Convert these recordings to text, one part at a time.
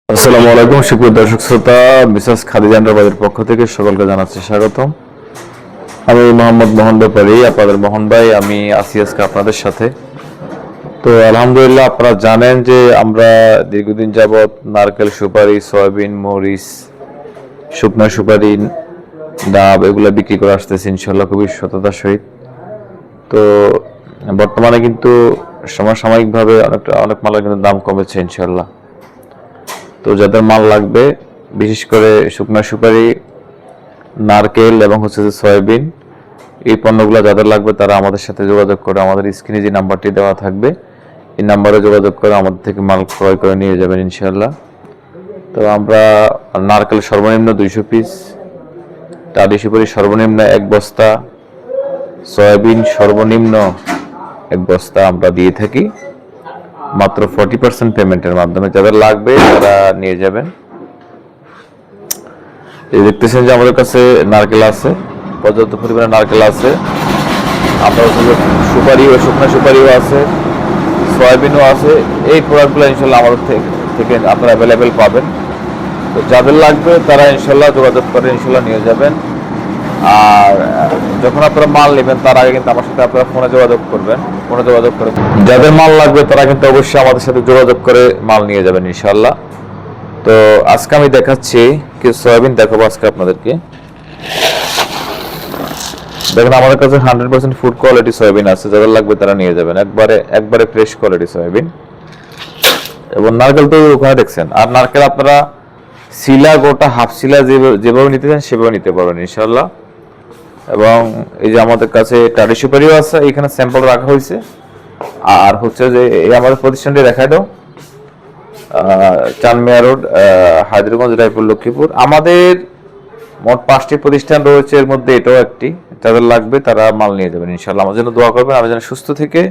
আসসালামু আলাইকুম সুপ্রিয় দর্শক শ্রোতা, মিসেস খাদিজা এন্টারপ্রাইজের পক্ষ থেকে সকলকে জানাচ্ছি স্বাগতম। আমি মোহাম্মদ মোহন ব্যাপারী, আপনাদের মোহন ভাই। আমি আছি আজকে আপনাদের সাথে। তো আলহামদুলিল্লাহ, আপনারা জানেন যে আমরা দীর্ঘদিন যাবৎ নারকেল, সুপারি, সয়াবিন, মরিচ, শুকনা সুপারি, ডাব এগুলো বিক্রি করে আসতেছি ইনশাল্লাহ খুবই সততার সহিত। তো বর্তমানে কিন্তু সমসাময়িকভাবে অনেক মালের কিন্তু দাম কমেছে ইনশাল্লাহ। তো যাদের মাল লাগবে, বিশেষ করে শুকনা সুপারি, নারকেল এবং যে সয়াবিন, এই পণ্যগুলো যাদের লাগবে তারা আমাদের সাথে যোগাযোগ করে, আমাদের স্ক্রিনে যে নাম্বারটি দেওয়া থাকবে এই নাম্বারে যোগাযোগ করে আমাদের থেকে মাল ক্রয় করে নিয়ে যাবেন ইনশাল্লাহ। তো আমরা নারকেল সর্বনিম্ন 200 পিস, টালি সুপারি সর্বনিম্ন 1 বস্তা, সয়াবিন সর্বনিম্ন 1 বস্তা আমরা দিয়ে থাকি মাত্র 40% পেমেন্টের মাধ্যমে। যাদের লাগবে তারা নিয়ে যাবেন। এই দেখতেছেন যে আমাদের কাছে নারকেল আছে, পর্যাপ্ত পরিমাণে নারকেল আছে। আমরা সুপারি ও শুকনা সুপারিও আছে, সয়াবিনও আছে। এই প্রোডাক্টগুলো ইনশাল্লাহ আমাদের থেকে আপনারা অ্যাভেলেবেল পাবেন। তো যাদের লাগবে তারা ইনশাল্লাহ যোগাযোগ করে ইনশাল্লাহ নিয়ে যাবেন। আর যখন আপনারা মাল নেবেন তার আগে কিন্তু আমার সাথে আপনারা ফোনে যোগাযোগ করবেন। যাদের মাল লাগবে তারা কিন্তু অবশ্যই আমাদের সাথে যোগাযোগ করে মাল নিয়ে যাবেন ইনশাল্লাহ। তো আজকে আমি দেখাচ্ছি কিছু সয়াবিন, দেখাবো আজকে আপনাদেরকে। দেখেন আমাদের কাছে 100% ফুড কোয়ালিটি সয়াবিন আছে, যাদের লাগবে তারা নিয়ে যাবেন। একবারে ফ্রেশ কোয়ালিটি সয়াবিন। এবং নারকেল তো ওখানে দেখছেন। আর নারকেল আপনারা শিলা, গোটা, হাফ শিলা যেভাবে নিতে চান সেভাবে নিতে পারবেন ইনশাল্লাহ। এবং এই যে আমাদের কাছে টাটি সুপারিও আছে, এখানে স্যাম্পল রাখা হয়েছে। আর যে এই আমাদের প্রতিষ্ঠানটি দেখায় দাও, চানমিয়া রোড, হায়দ্রাবাদ, রায়পুর, লক্ষ্মীপুর। আমাদের মোট 5টি প্রতিষ্ঠান রয়েছে, এর মধ্যে এটাও একটি। যাদের লাগবে তারা মাল নিয়ে যাবেন ইনশাল্লাহ। আমার জন্য দোয়া করবেন, আমি যেন সুস্থ থেকে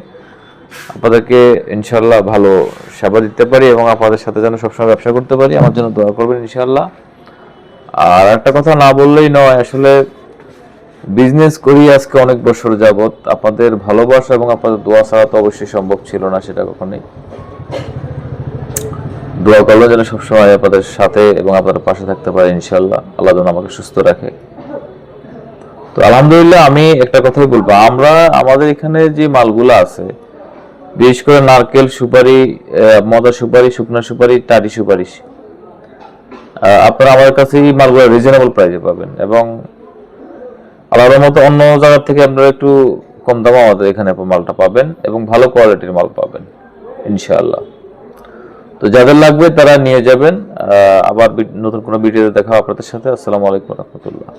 আপনাদেরকে ইনশাল্লাহ ভালো সেবা দিতে পারি এবং আপনাদের সাথে যেন সবসময় ব্যবসা করতে পারি। আমার জন্য দোয়া করবেন ইনশাল্লাহ। আর একটা কথা না বললেই নয়, আসলে বিজনেস করি আজকে অনেক বছর যাবত। আপনাদের ভালোবাসা এবং আপনাদের দোয়া ছাড়া তো অবশ্যই সম্ভব ছিল না, সেটা কখনোই। দোয়া করলে যেন সবসময় আপনাদের সাথে এবং আপনাদের পাশে থাকতে পারে ইনশাল্লাহ। আল্লাহ যেন আমাকে সুস্থ রাখে। তো আলহামদুলিল্লাহ, আমি একটা কথাই বলবো, আমরা আমাদের এখানে যে মালগুলো আছে, বিশেষ করে নারকেল, সুপারি, মদা সুপারি, শুকনা সুপারি, টাটি সুপারি, আপনারা আমাদের কাছে এই মালগুলো রিজনেবল প্রাইসে পাবেন। এবং আলাদা মতো অন্য জায়গা থেকে আপনারা একটু কম দামে আমাদের এখানে মালটা পাবেন এবং ভালো কোয়ালিটির মাল পাবেন ইনশাআল্লাহ। তো যাদের লাগবে তারা নিয়ে যাবেন। আবার নতুন কোনো ভিডিওতে দেখা আপনাদের সাথে। আসসালামু আলাইকুম রহমতুল্লাহ।